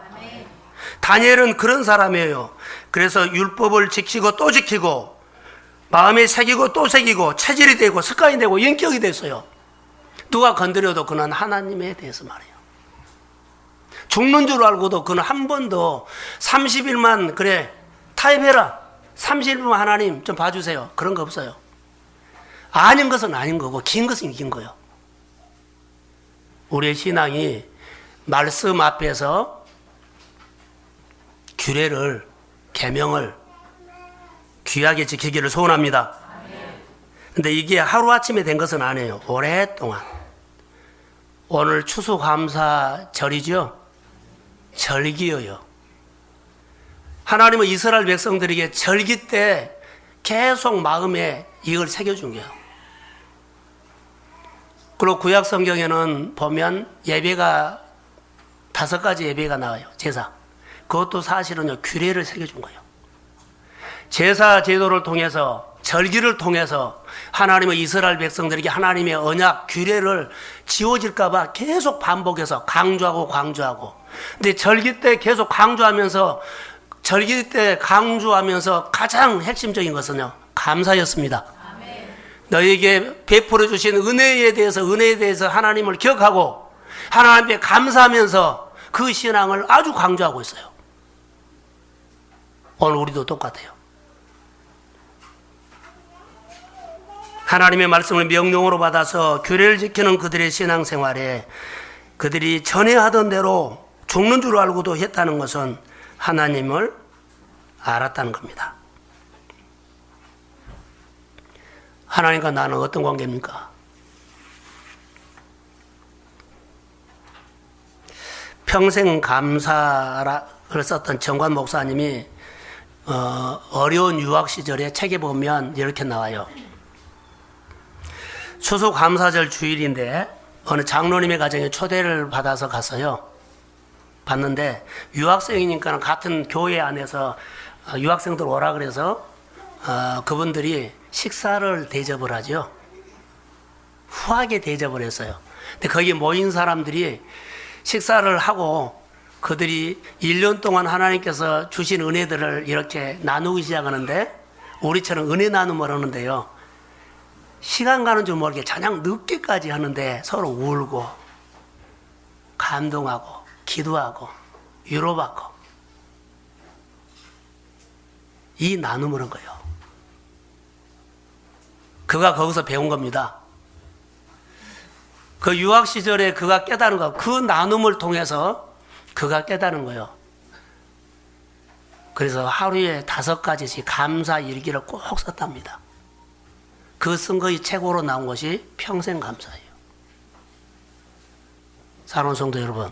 A: 다니엘은 그런 사람이에요. 그래서 율법을 지키고 또 지키고 마음에 새기고 또 새기고 체질이 되고 습관이 되고 인격이 됐어요. 누가 건드려도 그는 하나님에 대해서 말해요. 죽는 줄 알고도 그는 한 번도 30일만 그래 타협해라, 30일만 하나님 좀 봐주세요, 그런 거 없어요. 아닌 것은 아닌 거고 긴 것은 긴 거예요. 우리의 신앙이 말씀 앞에서 규례를, 계명을 귀하게 지키기를 소원합니다. 근데 이게 하루아침에 된 것은 아니에요. 오랫동안. 오늘 추수감사절이죠. 절기예요. 하나님은 이스라엘 백성들에게 절기 때 계속 마음에 이걸 새겨준 거예요. 그리고 구약 성경에는 보면 예배가 5가지 예배가 나와요. 제사. 그것도 사실은요, 규례를 새겨준 거예요. 제사 제도를 통해서, 절기를 통해서 하나님은 이스라엘 백성들에게 하나님의 언약 규례를 지워질까봐 계속 반복해서 강조하고. 근데 절기 때 계속 강조하면서 가장 핵심적인 것은요, 감사였습니다. 너에게 베풀어 주신 은혜에 대해서 하나님을 기억하고 하나님께 감사하면서 그 신앙을 아주 강조하고 있어요. 오늘 우리도 똑같아요. 하나님의 말씀을 명령으로 받아서 규례를 지키는 그들의 신앙생활에 그들이 전에 하던 대로 죽는 줄 알고도 했다는 것은 하나님을 알았다는 겁니다. 하나님과 나는 어떤 관계입니까? 평생 감사를 썼던 정관 목사님이 어려운 유학 시절에 책에 보면 이렇게 나와요. 추수감사절 주일인데 어느 장로님의 가정에 초대를 받아서 갔어요. 봤는데 유학생이니까 같은 교회 안에서 유학생들 오라 그래서 그분들이 식사를 대접을 하죠. 후하게 대접을 했어요. 근데 거기 모인 사람들이 식사를 하고 그들이 1년 동안 하나님께서 주신 은혜들을 이렇게 나누기 시작하는데 우리처럼 은혜 나눔을 하는데요. 시간 가는 줄 모르게 저녁 늦게까지 하는데 서로 울고 감동하고 기도하고 위로받고 이 나눔을 한 거예요. 그가 거기서 배운 겁니다. 그 유학 시절에 그가 깨달은 거, 그 나눔을 통해서 그가 깨달은 거예요. 그래서 하루에 5가지씩 감사 일기를 꼭 썼답니다. 그 쓴 것이 책으로 나온 것이 평생 감사예요. 사랑하는 성도 여러분,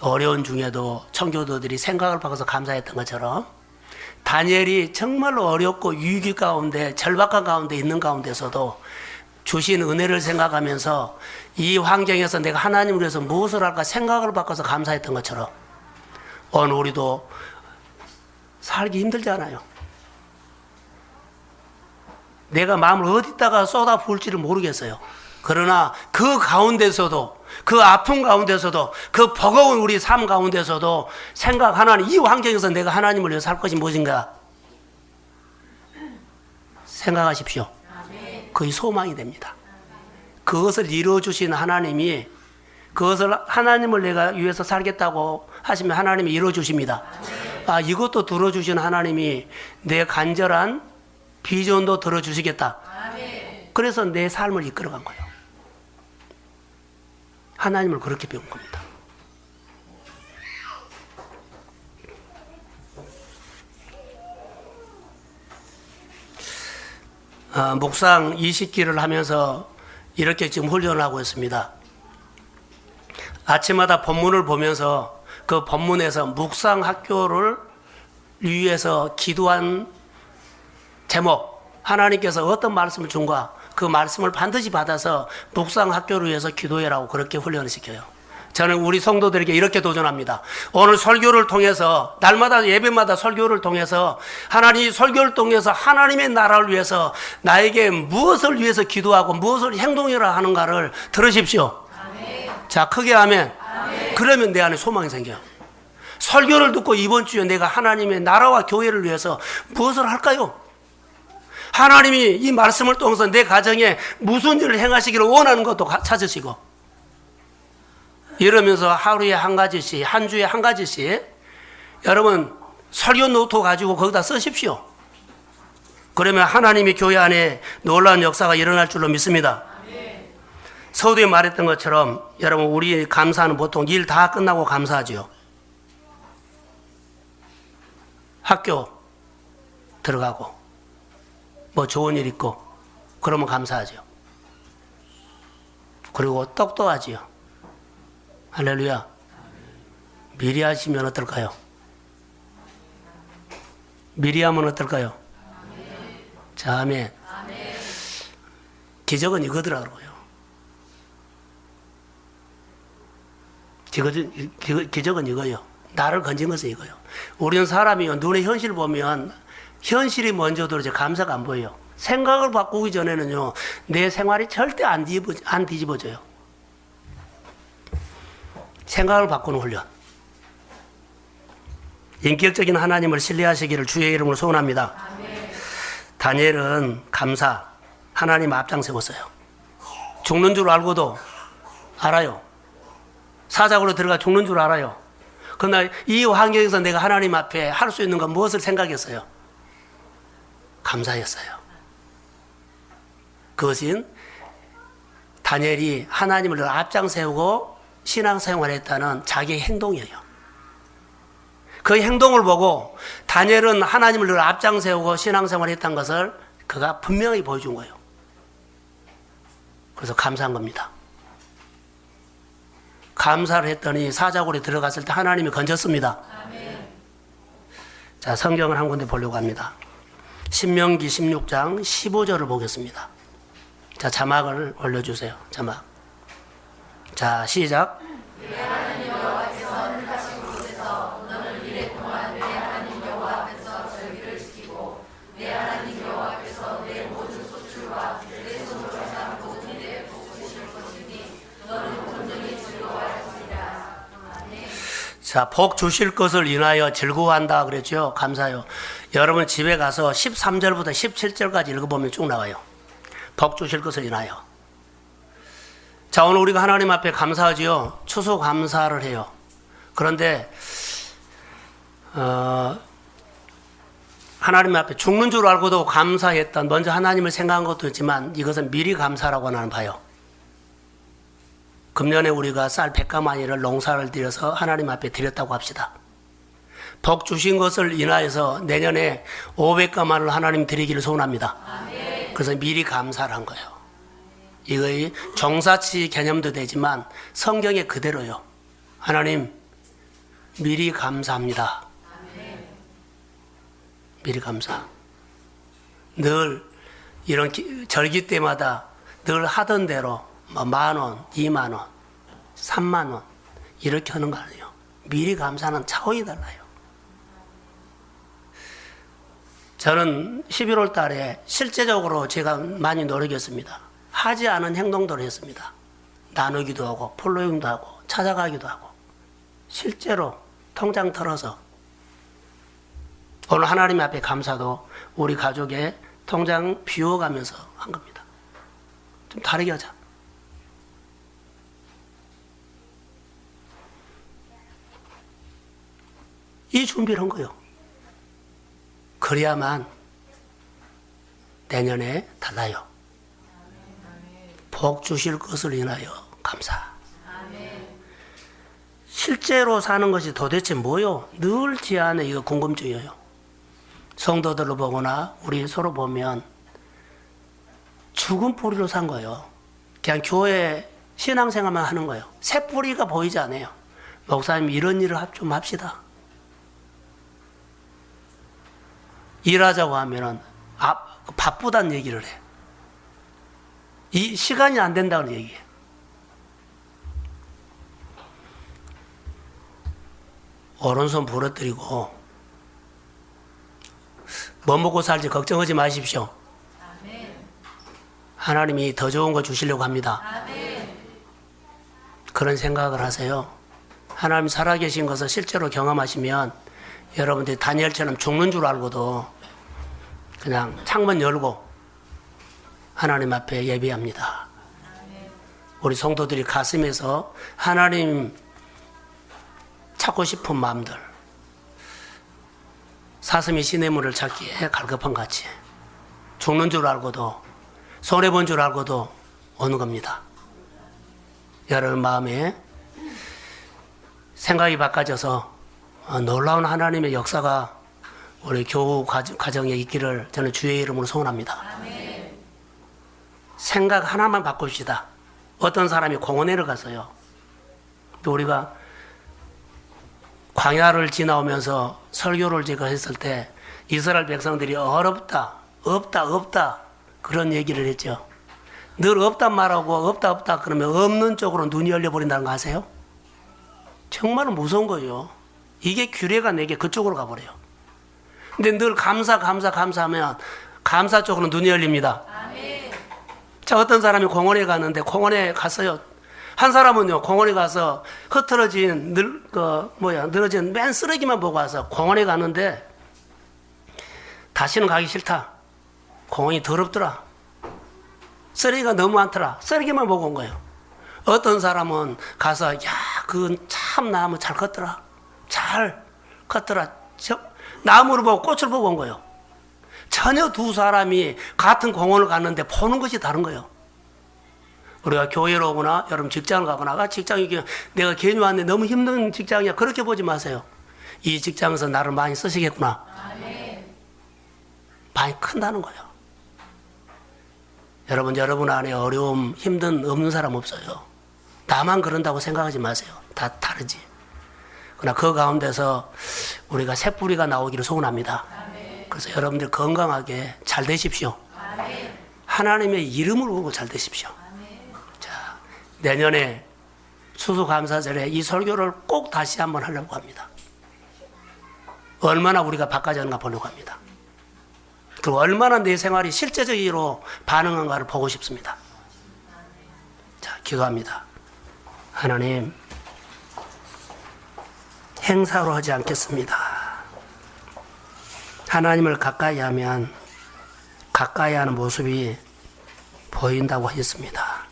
A: 어려운 중에도 청교도들이 생각을 바꿔서 감사했던 것처럼 다니엘이 정말로 어렵고 위기 가운데 절박한 가운데 있는 가운데서도 주신 은혜를 생각하면서 이 환경에서 내가 하나님을 위해서 무엇을 할까 생각을 바꿔서 감사했던 것처럼 오늘 우리도 살기 힘들잖아요. 내가 마음을 어디다가 쏟아 부을지를 모르겠어요. 그러나 그 가운데서도 그 아픔 가운데서도 그 버거운 우리 삶 가운데서도 생각하나님 이 환경에서 내가 하나님을 위해서 할 것이 무엇인가 생각하십시오. 그게 소망이 됩니다. 그것을 이루어주신 하나님이 그것을 하나님을 내가 위해서 살겠다고 하시면 하나님이 이루어주십니다. 이것도 들어주신 하나님이 내 간절한 비전도 들어주시겠다. 그래서 내 삶을 이끌어간 거예요. 하나님을 그렇게 배운 겁니다. 묵상 20기를 하면서 이렇게 지금 훈련을 하고 있습니다. 아침마다 본문을 보면서 그 본문에서 묵상 학교를 위해서 기도한 제목, 하나님께서 어떤 말씀을 준가 그 말씀을 반드시 받아서 묵상 학교를 위해서 기도해라고 그렇게 훈련을 시켜요. 저는 우리 성도들에게 이렇게 도전합니다. 오늘 설교를 통해서 날마다 예배마다 설교를 통해서 하나님 설교를 통해서 하나님의 나라를 위해서 나에게 무엇을 위해서 기도하고 무엇을 행동해라 하는가를 들으십시오. 아멘. 자, 크게 하면 아멘. 그러면 내 안에 소망이 생겨요. 설교를 듣고 이번 주에 내가 하나님의 나라와 교회를 위해서 무엇을 할까요? 하나님이 이 말씀을 통해서 내 가정에 무슨 일을 행하시기를 원하는 것도 찾으시고 이러면서 하루에 한 가지씩 한 주에 한 가지씩 여러분 설교 노트 가지고 거기다 쓰십시오. 그러면 하나님의 교회 안에 놀라운 역사가 일어날 줄로 믿습니다. 서두에 말했던 것처럼 여러분 우리 감사는 보통 일 다 끝나고 감사하죠. 학교 들어가고 뭐 좋은 일 있고 그러면 감사하죠. 그리고 똑똑하지요. 할렐루야. 미리 하시면 어떨까요? 미리 하면 어떨까요? 자, 아멘. 기적은 이거더라고요. 기적은 이거예요. 나를 건진 것은 이거예요. 우리는 사람이요. 눈의 현실을 보면 현실이 먼저 들어오지 감사가 안 보여요. 생각을 바꾸기 전에는요. 내 생활이 절대 안 뒤집어져요. 생각을 바꾸는 훈련. 인격적인 하나님을 신뢰하시기를 주의 이름으로 소원합니다. 아멘. 다니엘은 감사, 하나님 앞장 세웠어요. 죽는 줄 알고도 알아요. 사자굴로 들어가 죽는 줄 알아요. 그러나 이 환경에서 내가 하나님 앞에 할 수 있는 건 무엇을 생각했어요? 감사했어요. 그것은 다니엘이 하나님을 앞장 세우고 신앙생활을 했다는 자기의 행동이에요. 그 행동을 보고 다니엘은 하나님을 늘 앞장세우고 신앙생활을 했다는 것을 그가 분명히 보여준 거예요. 그래서 감사한 겁니다. 감사를 했더니 사자굴에 들어갔을 때 하나님이 건졌습니다. 아멘. 자, 성경을 한 군데 보려고 합니다. 신명기 16장 15절을 보겠습니다. 자, 자막을 올려주세요. 자막. 자, 시작. 자, 복 주실 것을 인하여 즐거워한다 그랬죠. 감사요. 여러분 집에 가서 13절부터 17절까지 읽어보면 쭉 나와요. 복 주실 것을 인하여. 자, 오늘 우리가 하나님 앞에 감사하지요. 추수감사를 해요. 그런데 하나님 앞에 죽는 줄 알고도 감사했던, 먼저 하나님을 생각한 것도 있지만 이것은 미리 감사라고 나는 봐요. 금년에 우리가 쌀 100가마니를 농사를 들여서 하나님 앞에 드렸다고 합시다. 복 주신 것을 인하여서 내년에 500가마를 하나님 드리기를 소원합니다. 그래서 미리 감사를 한 거예요. 이거의 종사치 개념도 되지만 성경에 그대로요. 하나님 미리 감사합니다. 미리 감사. 늘 이런 절기 때마다 늘 하던 대로 10,000원, 20,000원, 30,000원 이렇게 하는 거 아니에요. 미리 감사는 차원이 달라요. 저는 11월 달에 실제적으로 제가 많이 노력했습니다. 하지 않은 행동들을 했습니다. 나누기도 하고 폴로잉도 하고 찾아가기도 하고 실제로 통장 털어서 오늘 하나님 앞에 감사도 우리 가족의 통장 비워가면서 한 겁니다. 좀 다르게 하자. 이 준비를 한 거예요. 그래야만 내년에 달라요. 복 주실 것을 인하여 감사. 실제로 사는 것이 도대체 뭐요? 늘 제 안에 이거 궁금증이에요. 성도들로 보거나 우리 서로 보면 죽은 뿌리로 산 거예요. 그냥 교회 신앙생활만 하는 거예요. 새 뿌리가 보이지 않아요. 목사님 이런 일을 좀 합시다. 일하자고 하면은 바쁘다는 얘기를 해. 이 시간이 안 된다는 얘기해. 오른손 부러뜨리고 뭐 먹고 살지 걱정하지 마십시오. 하나님이 더 좋은 거 주시려고 합니다. 그런 생각을 하세요. 하나님 살아계신 것을 실제로 경험하시면 여러분들이 다니엘처럼 죽는 줄 알고도 그냥 창문 열고 하나님 앞에 예배합니다. 우리 성도들이 가슴에서 하나님 찾고 싶은 마음들, 사슴이 시냇물을 찾기에 갈급한 같이 죽는 줄 알고도 손해본 줄 알고도 오는 겁니다. 여러분 마음에 생각이 바꿔져서 놀라운 하나님의 역사가 우리 교우 가정에 있기를 저는 주의 이름으로 소원합니다. 아멘. 생각 하나만 바꿉시다. 어떤 사람이 공원에를 갔어요. 또 우리가 광야를 지나오면서 설교를 제가 했을 때 이스라엘 백성들이 어렵다, 없다 그런 얘기를 했죠. 늘 없단 말하고 없다 그러면 없는 쪽으로 눈이 열려버린다는 거 아세요? 정말 무서운 거예요. 이게 규례가 내게 그쪽으로 가버려요. 근데 늘 감사하면 감사 쪽으로 눈이 열립니다. 아멘. 자, 어떤 사람이 공원에 갔는데 공원에 갔어요. 한 사람은요 공원에 가서 흐트러진 늘어진 맨 쓰레기만 보고 와서 공원에 갔는데 다시는 가기 싫다. 공원이 더럽더라. 쓰레기가 너무 많더라. 쓰레기만 보고 온 거예요. 어떤 사람은 가서 그건 참 나무 잘 컸더라. 잘 컸더라. 나무를 보고 꽃을 보고 온 거예요. 전혀 두 사람이 같은 공원을 갔는데 보는 것이 다른 거예요. 우리가 교회로 오거나 여러분 직장을 가거나 직장이 내가 괜히 왔는데 너무 힘든 직장이야 그렇게 보지 마세요. 이 직장에서 나를 많이 쓰시겠구나. 많이 큰다는 거예요. 여러분 안에 어려움 힘든 없는 사람 없어요. 나만 그런다고 생각하지 마세요. 다 다르지. 그러나 그 가운데서 우리가 새뿌리가 나오기를 소원합니다. 그래서 여러분들 건강하게 잘 되십시오. 하나님의 이름을 보고 잘 되십시오. 자, 내년에 추수감사절에 이 설교를 꼭 다시 한번 하려고 합니다. 얼마나 우리가 바꿔졌는가 보려고 합니다. 그리고 얼마나 내 생활이 실제적으로 반응한가를 보고 싶습니다. 자, 기도합니다. 하나님, 행사로 하지 않겠습니다. 하나님을 가까이 하면 가까이 하는 모습이 보인다고 했습니다.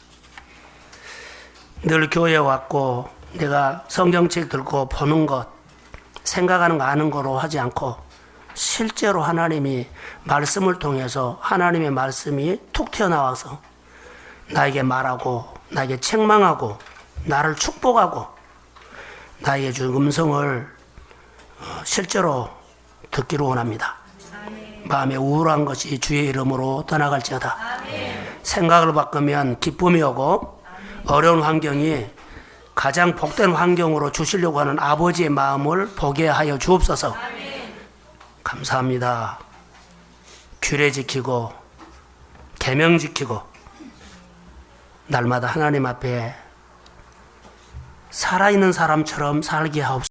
A: 늘 교회에 왔고 내가 성경책 들고 보는 것, 생각하는 거 아는 거로 하지 않고 실제로 하나님이 말씀을 통해서 하나님의 말씀이 툭 튀어나와서 나에게 말하고 나에게 책망하고 나를 축복하고 나에게 준 음성을 실제로 듣기를 원합니다. 마음에 우울한 것이 주의 이름으로 떠나갈지어다. 생각을 바꾸면 기쁨이 오고 어려운 환경이 가장 복된 환경으로 주시려고 하는 아버지의 마음을 보게 하여 주옵소서. 감사합니다. 규례 지키고 계명 지키고 날마다 하나님 앞에 살아있는 사람처럼 살게 하옵소서.